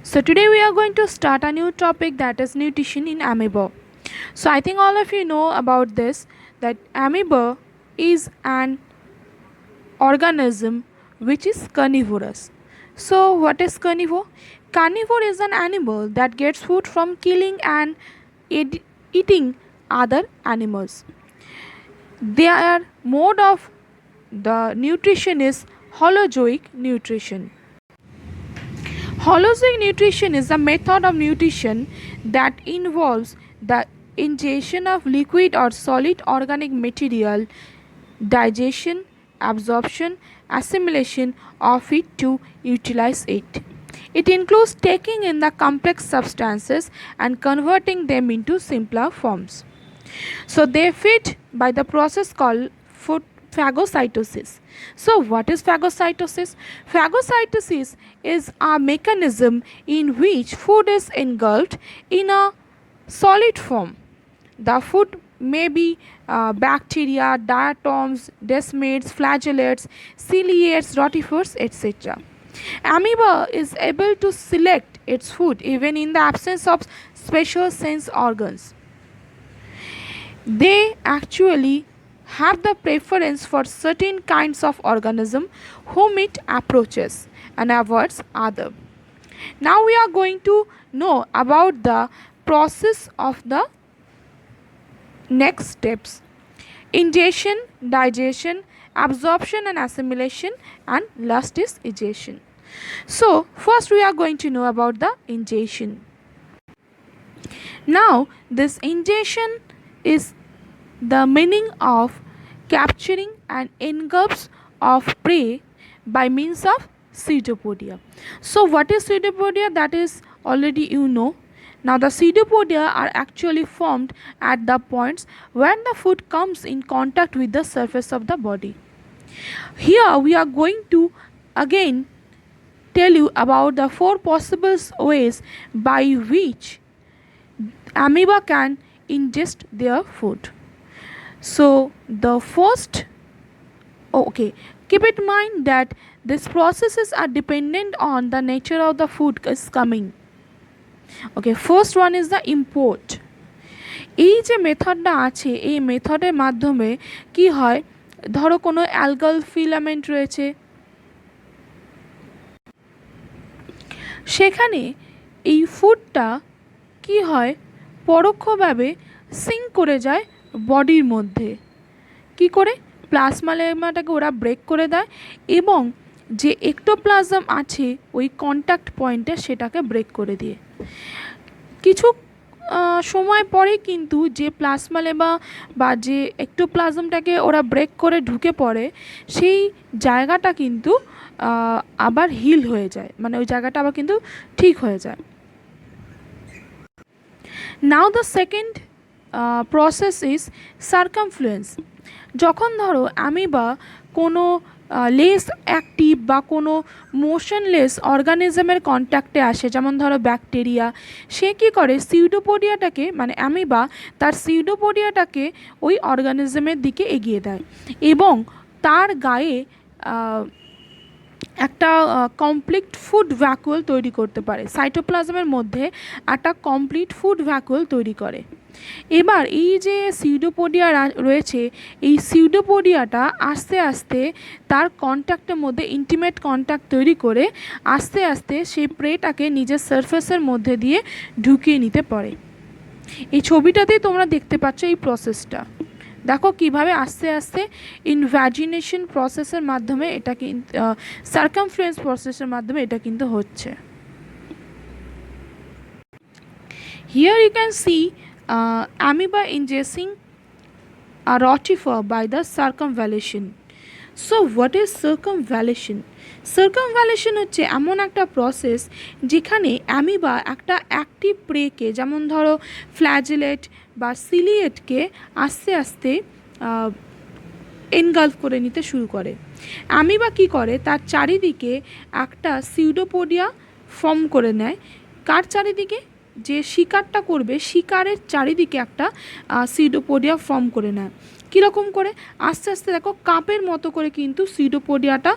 So today we are going to start a new topic, that is nutrition in amoeba. So I think all of you know about this, that amoeba is an organism which is carnivorous. So what is carnivore? Carnivore is an animal that gets food from killing and eating other animals. Their mode of the nutrition is holozoic nutrition. Holozoic nutrition is a method of nutrition that involves the ingestion of liquid or solid organic material, digestion, absorption, assimilation of it to utilize it. It includes taking in the complex substances and converting them into simpler forms. So they feed by the process called food phagocytosis. So what is phagocytosis? Phagocytosis is a mechanism in which food is engulfed in a solid form. The food may be bacteria, diatoms, desmids, flagellates, ciliates, rotifers, etc. Amoeba is able to select its food even in the absence of special sense organs. They actually have the preference for certain kinds of organism whom it approaches and avoids other. Now we are going to know about the process of the next steps: ingestion, digestion, absorption and assimilation, and last is egestion. So first we are going to know about the ingestion. Now this ingestion is the meaning of capturing and engulfs of prey by means of pseudopodia. So what is pseudopodia? That is already you know. Now the pseudopodia are actually formed at the points when the food comes in contact with the surface of the body. Here we are going to again tell you about the four possible ways by which amoeba can ingest their food. So the first, keep in mind that these processes are dependent on the nature of the food is coming. First one is the import. এই যে মেথডটা আছে, এই মেথডের মাধ্যমে কি হয়, ধরো কোনো অ্যালগাল ফিলামেন্ট রয়েছে, সেখানে এই ফুডটা কি হয়, পরোক্ষভাবে সিঙ্ক করে যায় বডির মধ্যে। কি করে? প্লাজমা লেমাটাকে ওরা ব্রেক করে দেয় এবং যে এক্টোপ্লাজম আছে ওই কন্ট্যাক্ট পয়েন্টে সেটাকে ব্রেক করে দিয়ে কিছু সময় পরে কিন্তু যে প্লাজমা লেমা বা যে এক্টোপ্লাজমটাকে ওরা ব্রেক করে ঢুকে পড়ে সেই জায়গাটা কিন্তু আবার হিল হয়ে যায়, মানে ওই জায়গাটা আবার কিন্তু ঠিক হয়ে যায়। নাও দ্য সেকেন্ড প্রসেস ইজ সার্কামফ্লুয়েন্স। যখন ধরো অ্যামিবা কোনো লেস অ্যাক্টিভ বা কোনো মোশনলেস অর্গানিজমের কন্ট্যাক্টে আসে, যেমন ধরো ব্যাকটেরিয়া, সে কী করে সিউডোপোডিয়াটাকে, মানে অ্যামিবা তার সিউডোপোডিয়াটাকে ওই অর্গানিজমের দিকে এগিয়ে দেয় এবং তার গায়ে একটা কমপ্লিট ফুড ভ্যাকুয়াল তৈরি করতে পারে। সাইটোপ্লাজমের মধ্যে একটা কমপ্লিট ফুড ভ্যাকুয়াল তৈরি করে। এবার এই যে সিউডোপোডিয়া রয়েছে, এই সিউডোপোডিয়াটা আস্তে আস্তে তার কন্ট্যাক্টের মধ্যে ইন্টিমেট কন্ট্যাক্ট তৈরি করে আস্তে আস্তে সেই প্রেটাকে নিজের সারফেসের মধ্যে দিয়ে ঢুকিয়ে নিতে পারে। এই ছবিটাতেই তোমরা দেখতে পাচ্ছ এই প্রসেসটা। দেখো কিভাবে আস্তে আস্তে ইনভ্যাজিনেশন প্রসেসের মাধ্যমে এটা কিন্তু সার্কামফ্লুয়েন্স প্রসেসের মাধ্যমে এটা কিন্তু হচ্ছে। Here you can see amoeba ingesting a rotifer by the circumvallation. So what is circumvallation? সার্কামভ্যালেশন হচ্ছে এমন একটা প্রসেস যেখানে অ্যামিবা একটা অ্যাক্টিভ প্রেকে, যেমন ধরো ফ্ল্যাজেলেট বা সিলিয়েটকে আস্তে আস্তে এনগালফ করে নিতে শুরু করে। অ্যামিবা কী করে, তার চারিদিকে একটা সিউডোপোডিয়া ফর্ম করে নেয়। কার চারিদিকে? যে শিকারটা করবে শিকারের চারিদিকে একটা সিউডোপোডিয়া ফর্ম করে নেয়। কীরকম করে? আস্তে আস্তে দেখো কাপের মতো করে কিন্তু সিউডোপোডিয়াটা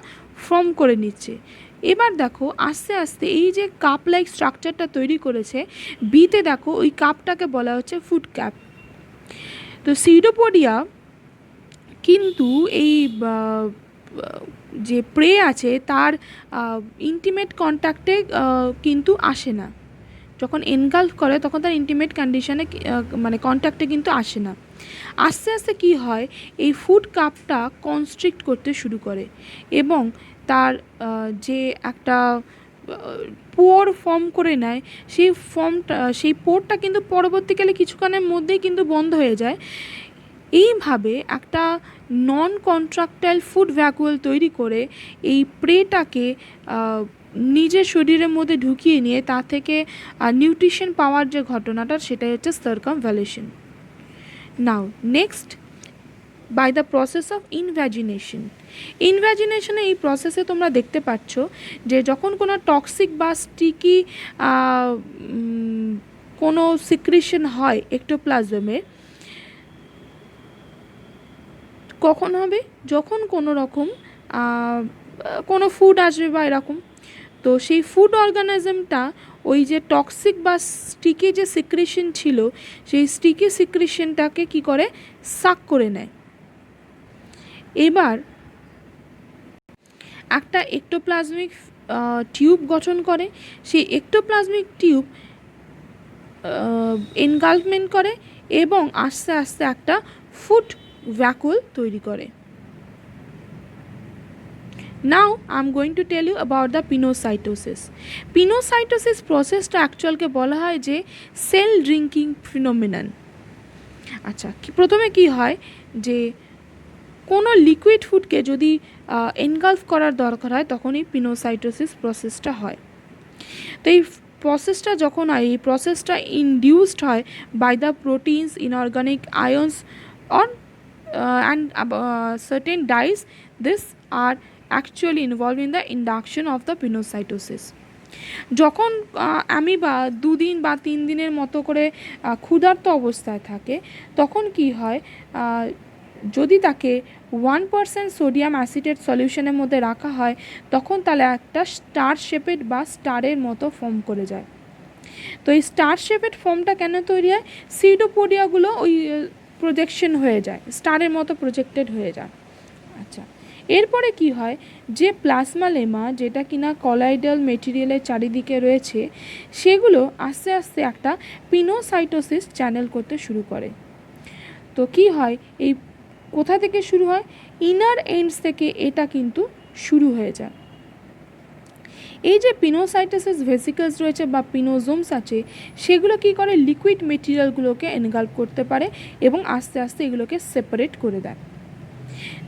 ফর্ম করে নিচ্ছে এবার দেখো আস্তে আস্তে এই যে কাপ লাইক স্ট্রাকচারটা তৈরি করেছে বিতে, দেখো ওই কাপটাকে বলা হচ্ছে ফুড ক্যাপ। তো সিউডোপোডিয়া কিন্তু এই যে প্রে আছে তার ইন্টিমেট কন্ট্যাক্টে কিন্তু আসে না। যখন এনগালফ করে তখন তার ইন্টিমেট কন্ডিশনে মানে কন্ট্যাক্টে কিন্তু আসে না। আস্তে আস্তে কি হয়, এই ফুড কাপটা কনস্ট্রিক্ট করতে শুরু করে এবং তার যে একটা পোর ফর্ম করে নেয়, সেই পোরটা কিন্তু পরবর্তীকালে কিছুক্ষণের মধ্যেই কিন্তু বন্ধ হয়ে যায়। এইভাবে একটা নন কন্ট্রাক্টাইল ফুড ভ্যাকুয়াল তৈরি করে এই প্রেটাকে নিজের শরীরের মধ্যে ঢুকিয়ে নিয়ে তা থেকে নিউট্রিশন পাওয়ার যে ঘটনাটা সেটাই হচ্ছে circumvallation. Now next, by the process of invagination. ইনভ্যাজিনেশনে এই প্রসেসে তোমরা দেখতে পাচ্ছ যে যখন কোনো টক্সিক বা স্টিকি কোনো সিক্রিশন হয় এক্টোপ্লাজমে, কখন হবে, যখন কোনো রকম কোনো ফুড আসবে বা এরকম, তো সেই ফুড অর্গানিজমটা ওই যে টক্সিক বা স্টিকি যে সিক্রেশন ছিল সেই স্টিকি সিক্রেশনটাকে কি করে, সাক করে নেয়। এবার একটা এক্টোপ্লাজমিক টিউব গঠন করে, সেই এক্টোপ্লাজমিক টিউব এনগালফমেন্ট করে এবং আস্তে আস্তে একটা ফুড ভ্যাকুয়াল তৈরি করে। Now I am going to tell you about the pinocytosis. Pinocytosis প্রসেসটা অ্যাকচুয়ালকে বলা হয় যে সেল ড্রিঙ্কিং ফিনোমিনান। আচ্ছা, প্রথমে কি হয় যে কোনো লিকুইড ফুডকে যদি এনগালফ করার দরকার হয় তখন এই পিনোসাইটোসিস প্রসেসটা হয়। তো এই প্রসেসটা যখন হয়, এই প্রসেসটা ইনডিউসড হয় by the proteins, inorganic ions on and certain dyes. This are actually involved in the induction of the pinocytosis. যখন অ্যামিবা 2 দিন বা 3 দিনের মতো করে ক্ষুধার্ত অবস্থায় থাকে তখন কি হয়, যদি তাকে 1% সোডিয়াম অ্যাসিটেট সলিউশনের মধ্যে রাখা হয় তখন তাহলে একটা স্টার শেপেড বা স্টারের মতো ফর্ম করে যায়। তো এই স্টার শেপেড ফর্মটা কেন তৈরি হয়, সিউডোপোডিয়াগুলো ওই প্রজেকশন হয়ে যায়, স্টারের মতো প্রজেক্টেড হয়ে যায়। আচ্ছা, এরপরে কি হয়, যে প্লাজমা লেমা যেটা কিনা কলাইডাল মেটেরিয়ালের চারিদিকে রয়েছে সেগুলো আস্তে আস্তে একটা পিনোসাইটোসিস চ্যানেল করতে শুরু করে। তো কি হয়, এই কোথা থেকে শুরু হয়, ইনার এন্ডস থেকে এটা কিন্তু শুরু হয়ে যায়। এই যে পিনোসাইটোসিস ভেসিকলস রয়েছে বা পিনোজোমস আছে সেগুলো কি করে, লিকুইড মেটেরিয়ালগুলোকে এনগালফ করতে পারে এবং আস্তে আস্তে এগুলোকে সেপারেট করে দেয়।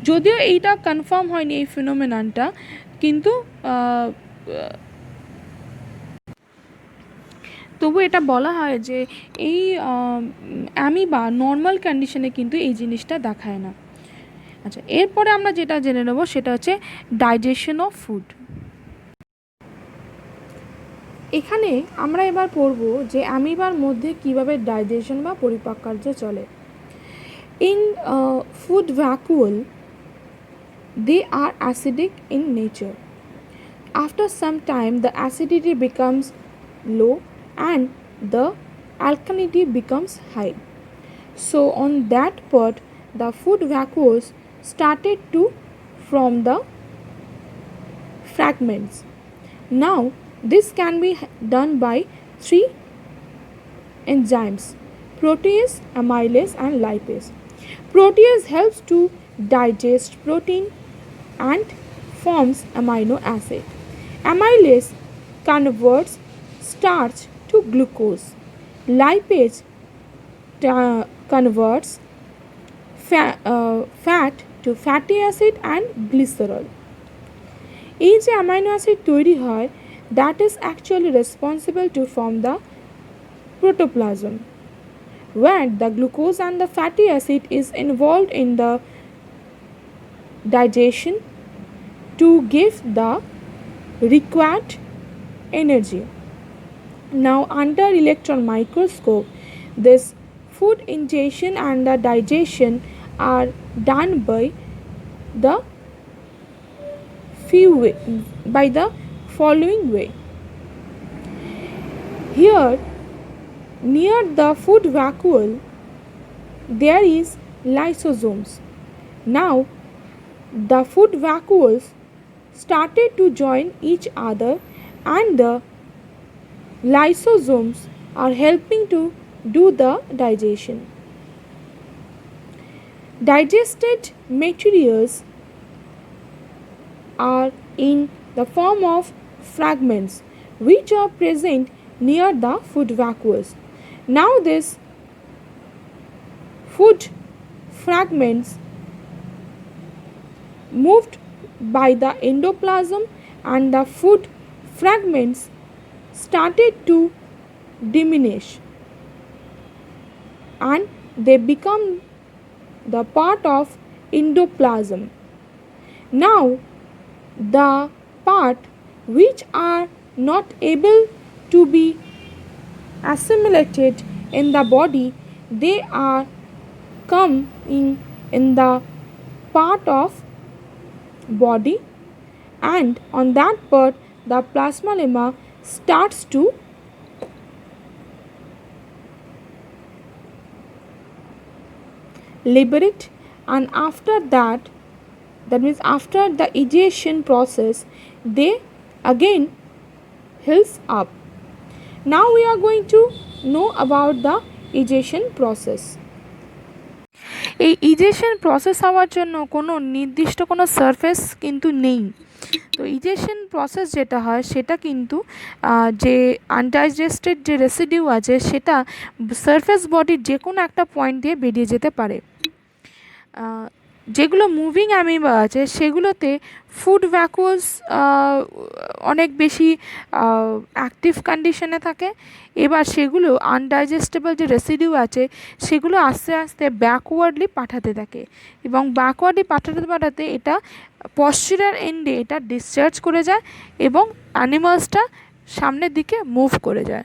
যদিও এইটা কনফার্ম হয়নি এই ফিনোমেননটা, কিন্তু তবু এটা বলা হয় যে এই অ্যামিবা নর্মাল কন্ডিশনে কিন্তু এই জিনিসটা দেখায় না। আচ্ছা, এরপরে আমরা যেটা জেনে নেব সেটা হচ্ছে ডাইজেশন অফ ফুড। এখানে আমরা এবার পড়ব যে অ্যামিবার মধ্যে কিভাবে ডাইজেশন বা পরিপাক কার্য চলে। In food vacuole they are acidic in nature. After some time the acidity becomes low and the alkalinity becomes high. So on that part the food vacuoles started to form the fragments. Now this can be done by 3 enzymes: protease, amylase and lipase. Protease helps to digest protein and forms amino acid. Amylase converts starch to glucose. Lipase converts fat to fatty acid and glycerol. এই যে amino acid তৈরি হয়, that is actually responsible to form the protoplasm, where the glucose and the fatty acid is involved in the digestion to give the required energy. Now under electron microscope this food ingestion and the digestion are done by the following way. Here, near the food vacuole, there is lysosomes. Now, the food vacuoles started to join each other, and the lysosomes are helping to do the digestion. Digested materials are in the form of fragments which are present near the food vacuoles. Now these food fragments moved by the endoplasm, and the food fragments started to diminish, and they become the part of endoplasm. Now the part which are not able to be assimilated in the body, they are come in the part of body, and on that part the plasma lemma starts to liberate, and after that, that means after the egestion process, they again heals up. Now we are going to know about the egestion process. এই ইজেশন process হওয়ার জন্য কোনো নির্দিষ্ট কোনো surface কিন্তু নেই। তো ইজেশন process যেটা হয় সেটা কিন্তু যে আনডাইজেস্টেড যে রেসিডিউ আছে সেটা সারফেস বডির যে কোনো একটা পয়েন্ট দিয়ে বেরিয়ে যেতে পারে। যেগুলো মুভিং অ্যামিবা আছে সেগুলোতে ফুড ভ্যাকুয়ালস অনেক বেশি অ্যাক্টিভ কন্ডিশনে থাকে। এবার সেগুলো আনডাইজেস্টেবল যে রেসিডিউ আছে সেগুলো আস্তে আস্তে ব্যাকওয়ার্ডলি পাঠাতে থাকে, এবং ব্যাকওয়ার্ডলি পাঠাতে এটা পশ্চারাল এন্ডে এটা ডিসচার্জ করে যায় এবং অ্যানিমালসটা সামনের দিকে মুভ করে যায়।